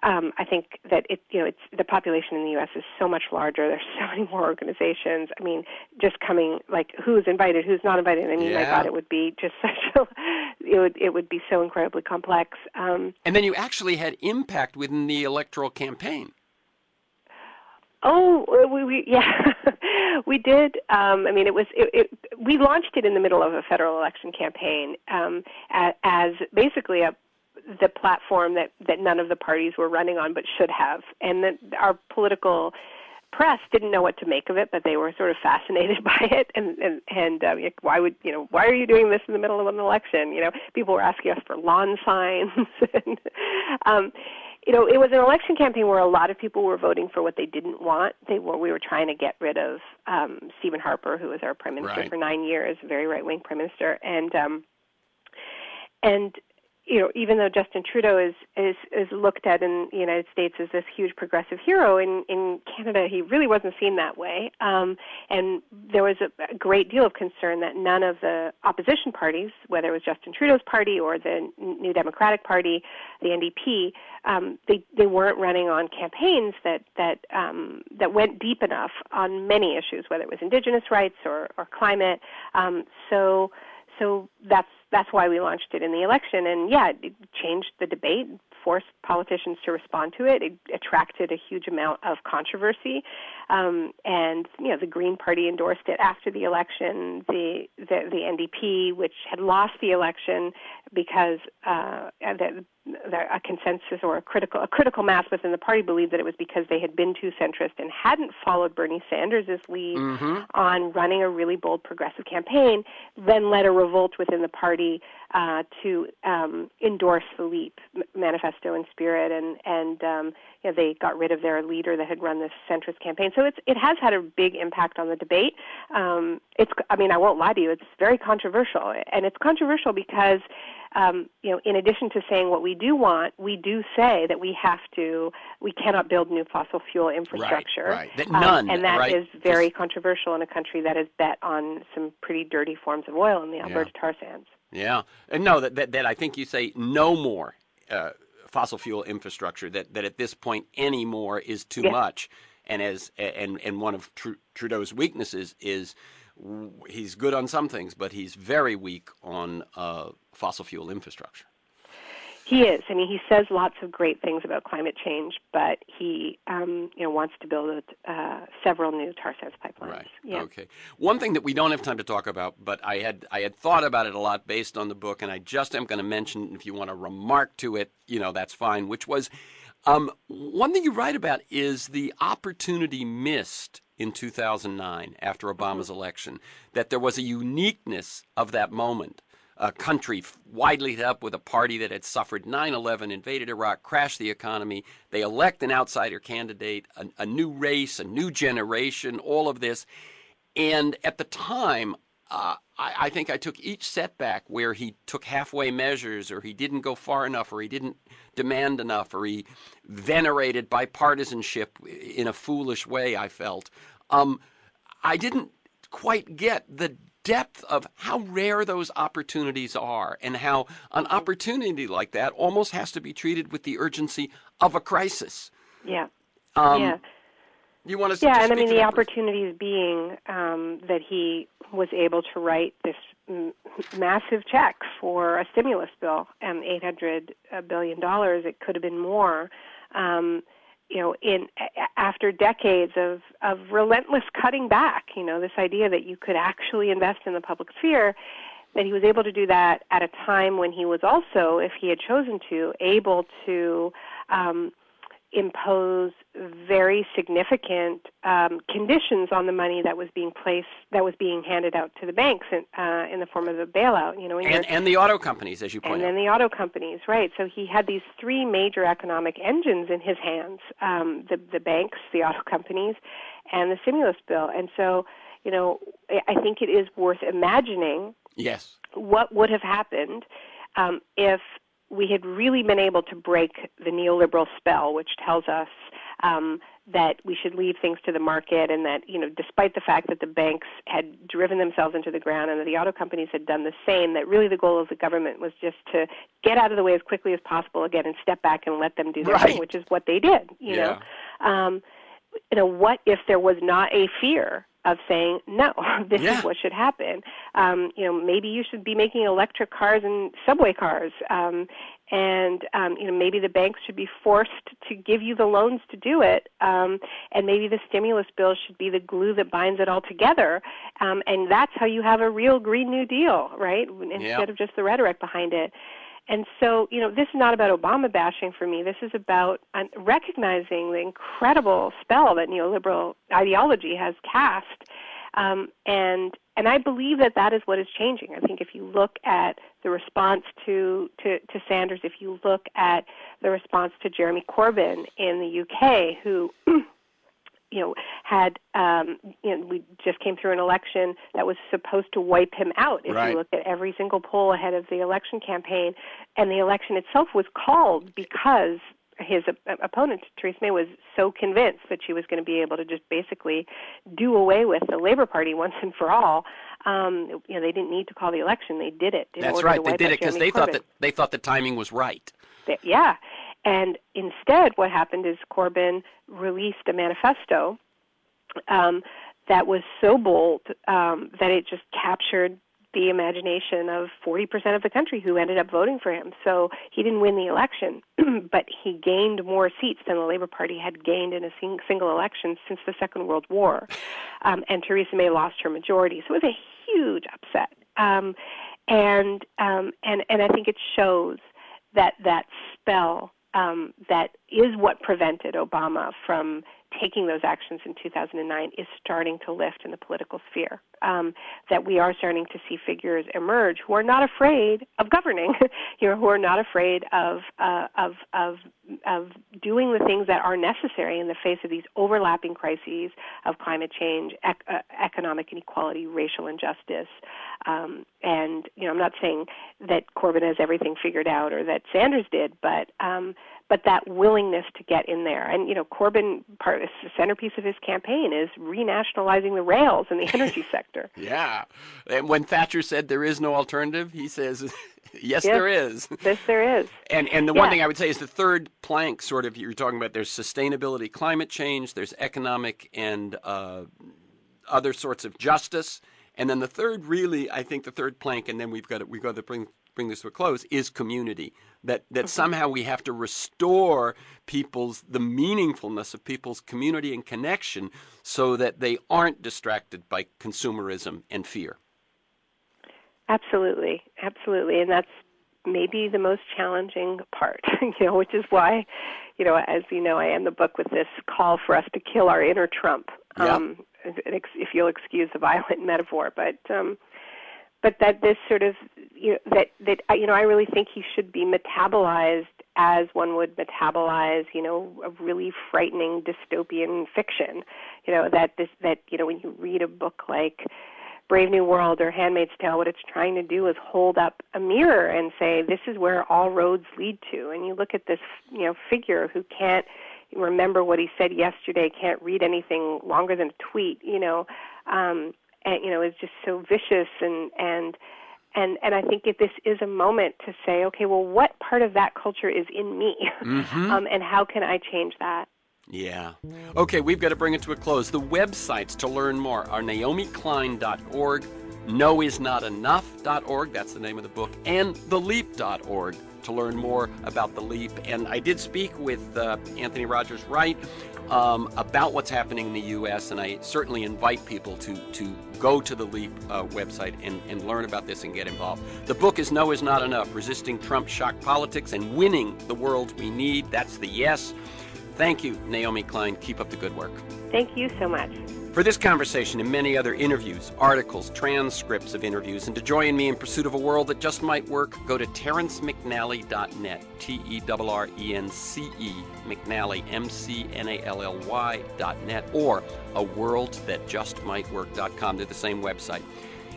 I think that it's the population in the U.S. is so much larger. There's so many more organizations. I mean, just coming, like, who's invited, who's not invited. I mean, my God, it would be just it would be so incredibly complex. And then you actually had impact within the electoral campaign. Oh, yeah, we did. I mean, we launched it in the middle of a federal election campaign as basically the platform that none of the parties were running on but should have. And that our political press didn't know what to make of it, but they were sort of fascinated by it. And why are you doing this in the middle of an election? People were asking us for lawn signs. And, it was an election campaign where a lot of people were voting for what they didn't want. We were trying to get rid of Stephen Harper, who was our prime minister for 9 years, a very right-wing prime minister, and even though Justin Trudeau is looked at in the United States as this huge progressive hero, in Canada he really wasn't seen that way. And there was a great deal of concern that none of the opposition parties, whether it was Justin Trudeau's party or the New Democratic Party, the NDP, they weren't running on campaigns that went deep enough on many issues, whether it was Indigenous rights or climate. So that's why we launched it in the election. And, it changed the debate, forced politicians to respond to it. It attracted a huge amount of controversy. And, the Green Party endorsed it after the election. The NDP, which had lost the election because a consensus or a critical mass within the party believed that it was because they had been too centrist and hadn't followed Bernie Sanders' lead on running a really bold progressive campaign, then led a revolt within the party to endorse the LEAP manifesto and spirit, and they got rid of their leader that had run this centrist campaign. So it has had a big impact on the debate. I won't lie to you, it's very controversial, and it's controversial because in addition to saying what we do want, we do say that we cannot build new fossil fuel infrastructure. Right. None. And that is very controversial in a country that has bet on some pretty dirty forms of oil in the Alberta tar sands. Yeah. And no, that I think you say no more fossil fuel infrastructure, that at this point any more is too much. And and one of Trudeau's weaknesses is he's good on some things, but he's very weak on fossil fuel infrastructure. He is. I mean, he says lots of great things about climate change, but he wants to build several new tar sands pipelines. Right. Yeah. Okay. One thing that we don't have time to talk about, but I had thought about it a lot based on the book, and I just am going to mention, if you want to remark to it, that's fine, which was one thing you write about is the opportunity missed in 2009 after Obama's election, that there was a uniqueness of that moment. A country widely lit up with a party that had suffered 9/11, invaded Iraq, crashed the economy. They elect an outsider candidate, a new race, a new generation, all of this. And at the time, I think I took each setback where he took halfway measures, or he didn't go far enough, or he didn't demand enough, or he venerated bipartisanship in a foolish way, I felt. I didn't quite get the depth of how rare those opportunities are, and how an opportunity like that almost has to be treated with the urgency of a crisis. Yeah. You want to? Yeah, and I mean the opportunities being that he was able to write this massive check for a stimulus bill, $800 billion. It could have been more. After decades of relentless cutting back, this idea that you could actually invest in the public sphere, that he was able to do that at a time when he was also, if he had chosen to, able to impose very significant conditions on the money that was being handed out to the banks in the form of a bailout. And the auto companies, as you point out. And then the auto companies, right? So he had these three major economic engines in his hands: the banks, the auto companies, and the stimulus bill. And so, I think it is worth imagining. Yes. What would have happened if we had really been able to break the neoliberal spell, which tells us that we should leave things to the market, and that, despite the fact that the banks had driven themselves into the ground and that the auto companies had done the same, that really the goal of the government was just to get out of the way as quickly as possible again and step back and let them do their thing, which is what they did. What if there was not a fear of saying, no, this is what should happen? Maybe you should be making electric cars and subway cars, and maybe the banks should be forced to give you the loans to do it, and maybe the stimulus bill should be the glue that binds it all together, and that's how you have a real Green New Deal, right, instead of just the rhetoric behind it. And so, this is not about Obama bashing for me. This is about recognizing the incredible spell that neoliberal ideology has cast. And I believe that is what is changing. I think if you look at the response to Sanders, if you look at the response to Jeremy Corbyn in the UK, who we just came through an election that was supposed to wipe him out. If you look at every single poll ahead of the election campaign, and the election itself was called because his opponent, Theresa May, was so convinced that she was going to be able to just basically do away with the Labour Party once and for all. They didn't need to call the election; they did it. That's right. They did it because they thought the timing was right. And instead, what happened is Corbyn released a manifesto that was so bold that it just captured the imagination of 40% of the country who ended up voting for him. So he didn't win the election, but he gained more seats than the Labour Party had gained in a single election since the Second World War. And Theresa May lost her majority. So it was a huge upset. And I think it shows that spell that is what prevented Obama from taking those actions in 2009 is starting to lift in the political sphere. That we are starting to see figures emerge who are not afraid of governing, who are not afraid of doing the things that are necessary in the face of these overlapping crises of climate change, economic inequality, racial injustice. And I'm not saying that Corbyn has everything figured out or that Sanders did, but that willingness to get in there. And, Corbyn, the centerpiece of his campaign is renationalizing the rails in the energy sector. Yeah. And when Thatcher said there is no alternative, he says, yes, there is. Yes, there is. And the one thing I would say is the third plank, sort of, you're talking about, there's sustainability, climate change, there's economic and other sorts of justice. And then the third, really, I think the third plank, and then we've got to bring this to a close, is community. That somehow we have to restore the meaningfulness of people's community and connection so that they aren't distracted by consumerism and fear. Absolutely. And that's maybe the most challenging part, which is why, as you know, I end the book with this call for us to kill our inner Trump, if you'll excuse the violent metaphor, but that this sort of, I really think he should be metabolized as one would metabolize, a really frightening dystopian fiction. When you read a book like Brave New World or Handmaid's Tale, what it's trying to do is hold up a mirror and say, this is where all roads lead to. And you look at this, figure who can't remember what he said yesterday, can't read anything longer than a tweet, and is just so vicious, and I think this is a moment to say, okay, well, what part of that culture is in me, and how can I change that? Yeah. Okay, we've got to bring it to a close. The websites to learn more are naomiklein.org, noisnotenough.org, that's the name of the book, and theleap.org to learn more about The Leap. And I did speak with Anthony Rogers Wright about what's happening in the U.S., and I certainly invite people to go to the Leap website and learn about this and get involved. The book is No Is Not Enough, Resisting Trump's Shock Politics and Winning the World We Need. That's the yes. Thank you, Naomi Klein. Keep up the good work. Thank you so much. For this conversation and many other interviews, articles, transcripts of interviews, and to join me in pursuit of a world that just might work, go to TerrenceMcNally.net, TerrenceE, McNally, McNally.net, or aworldthatjustmightwork.com. They're the same website.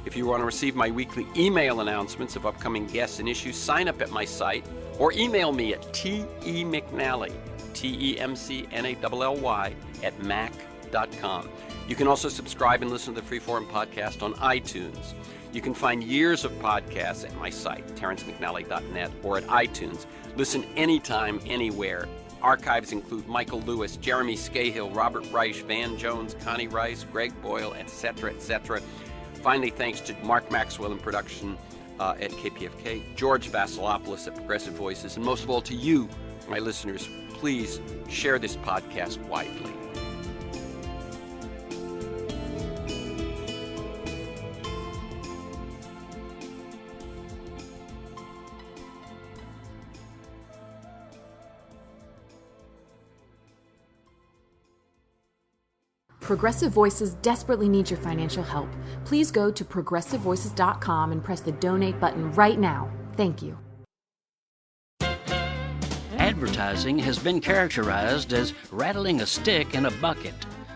If you want to receive my weekly email announcements of upcoming guests and issues, sign up at my site or email me at temcnally TEMCNALLY, at mac.com. You can also subscribe and listen to the Freeform podcast on iTunes. You can find years of podcasts at my site, terencemcnally.net, or at iTunes. Listen anytime, anywhere. Archives include Michael Lewis, Jeremy Scahill, Robert Reich, Van Jones, Connie Rice, Greg Boyle, etc., etc. Finally, thanks to Mark Maxwell in production at KPFK, George Vasilopoulos at Progressive Voices, and most of all to you, my listeners. Please share this podcast widely. Progressive Voices desperately need your financial help. Please go to progressivevoices.com and press the donate button right now. Thank you. Advertising has been characterized as rattling a stick in a bucket,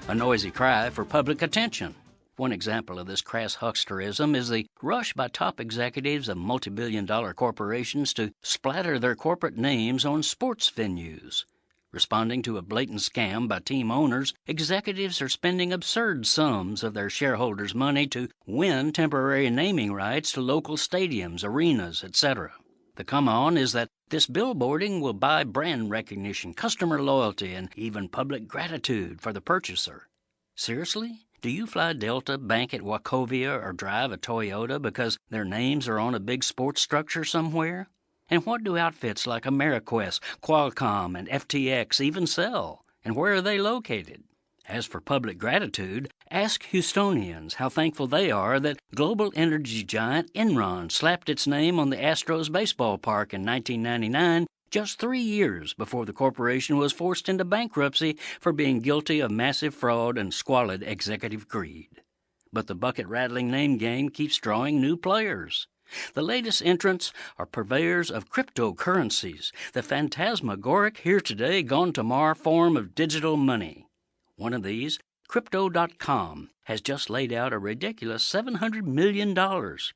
a noisy cry for public attention. One example of this crass hucksterism is the rush by top executives of multi-billion-dollar corporations to splatter their corporate names on sports venues. Responding to a blatant scam by team owners, executives are spending absurd sums of their shareholders' money to win temporary naming rights to local stadiums, arenas, etc. The come-on is that this billboarding will buy brand recognition, customer loyalty, and even public gratitude for the purchaser. Seriously? Do you fly Delta, bank at Wachovia, or drive a Toyota because their names are on a big sports structure somewhere? And what do outfits like Ameriquest, Qualcomm, and FTX even sell? And where are they located? As for public gratitude, ask Houstonians how thankful they are that global energy giant Enron slapped its name on the Astros baseball park in 1999, just 3 years before the corporation was forced into bankruptcy for being guilty of massive fraud and squalid executive greed. But the bucket-rattling name game keeps drawing new players. The latest entrants are purveyors of cryptocurrencies, the phantasmagoric here-today, gone-tomorrow form of digital money. One of these, Crypto.com, has just laid out a ridiculous $700 million,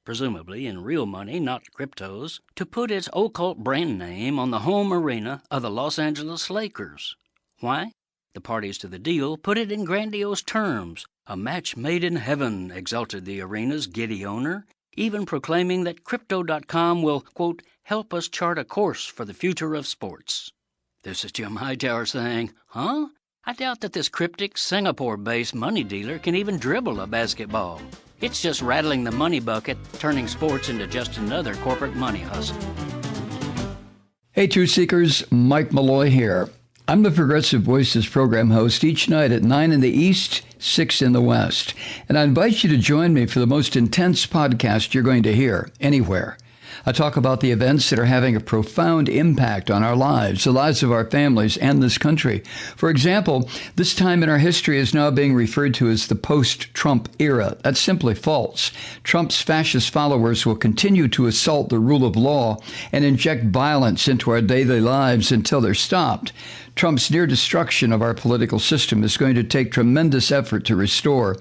presumably in real money, not cryptos, to put its occult brand name on the home arena of the Los Angeles Lakers. Why? The parties to the deal put it in grandiose terms. A match made in heaven, exulted the arena's giddy owner, even proclaiming that Crypto.com will, quote, help us chart a course for the future of sports. This is Jim Hightower saying, huh? I doubt that this cryptic Singapore-based money dealer can even dribble a basketball. It's just rattling the money bucket, turning sports into just another corporate money hustle. Hey, Truth Seekers, Mike Malloy here. I'm the Progressive Voices program host each night at 9 in the East, 6 in the West. And I invite you to join me for the most intense podcast you're going to hear anywhere. I talk about the events that are having a profound impact on our lives, the lives of our families, and this country. For example, this time in our history is now being referred to as the post-Trump era. That's simply false. Trump's fascist followers will continue to assault the rule of law and inject violence into our daily lives until they're stopped. Trump's near destruction of our political system is going to take tremendous effort to restore.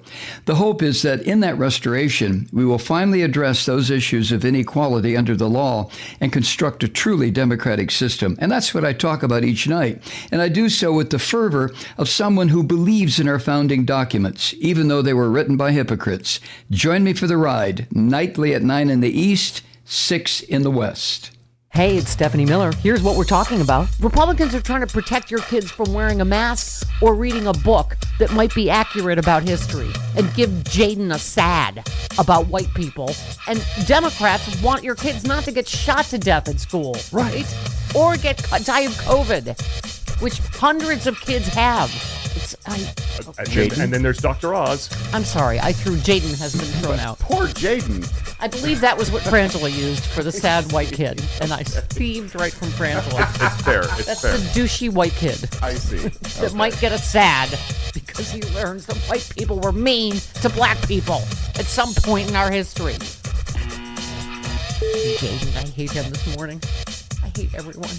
The hope is that in that restoration, we will finally address those issues of inequality under the law and construct a truly democratic system. And that's what I talk about each night. And I do so with the fervor of someone who believes in our founding documents, even though they were written by hypocrites. Join me for the ride, nightly at 9 in the East, 6 in the West. Hey, it's Stephanie Miller. Here's what we're talking about. Republicans are trying to protect your kids from wearing a mask or reading a book that might be accurate about history and give Jaden a sad about white people. And Democrats want your kids not to get shot to death at school, right? Or die of COVID, which hundreds of kids have. And then there's Dr. Oz. I'm sorry, I threw Jaden has been thrown out. Poor Jaden. I believe that was what Frangela used for the sad white kid, and I thieved right from Frangela. It's fair. That's the douchey white kid. I see. That might get a sad because he learns that white people were mean to black people at some point in our history. Jaden, I hate him this morning. I hate everyone.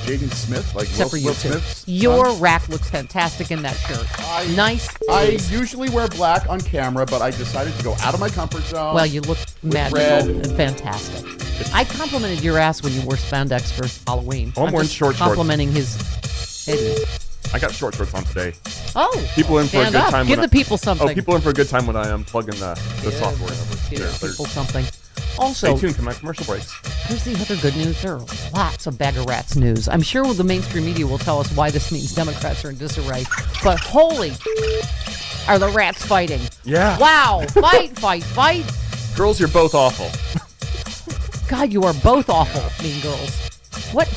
Jaden Smith, like except Will for you Smith. Your rack looks fantastic in that shirt. Nice. I usually wear black on camera, but I decided to go out of my comfort zone. Well, you look magical and fantastic. I complimented your ass when you wore spandex for Halloween. I'm wearing short shorts. Complimenting his I got short shorts on today. Oh, People in for a stand good up. time. Give when the people something. Oh, people in for a good time when I am plugging the software. Give the people something. Stay Also, tuned for my commercial breaks. here's the other good news. There are lots of bag of rats news. I'm sure the mainstream media will tell us why this means Democrats are in disarray. But holy, are the rats fighting? Yeah. Wow. Fight, fight, fight. Girls, you're both awful. God, you are both awful, mean girls.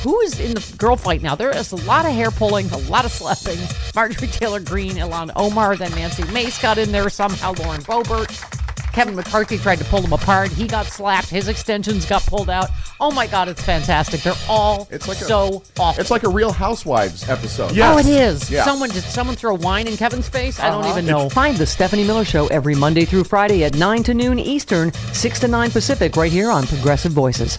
Who is in the girl fight now? There is a lot of hair pulling, a lot of slapping. Marjorie Taylor Greene, Ilhan Omar, then Nancy Mace got in there somehow, Lauren Boebert. Kevin McCarthy tried to pull them apart. He got slapped. His extensions got pulled out. Oh my God, it's fantastic. They're all so awful. It's like a Real Housewives episode. Yes. Oh, it is. Yeah. Did someone throw wine in Kevin's face? I don't even know. Find the Stephanie Miller Show every Monday through Friday at 9 to noon Eastern, 6 to 9 Pacific, right here on Progressive Voices.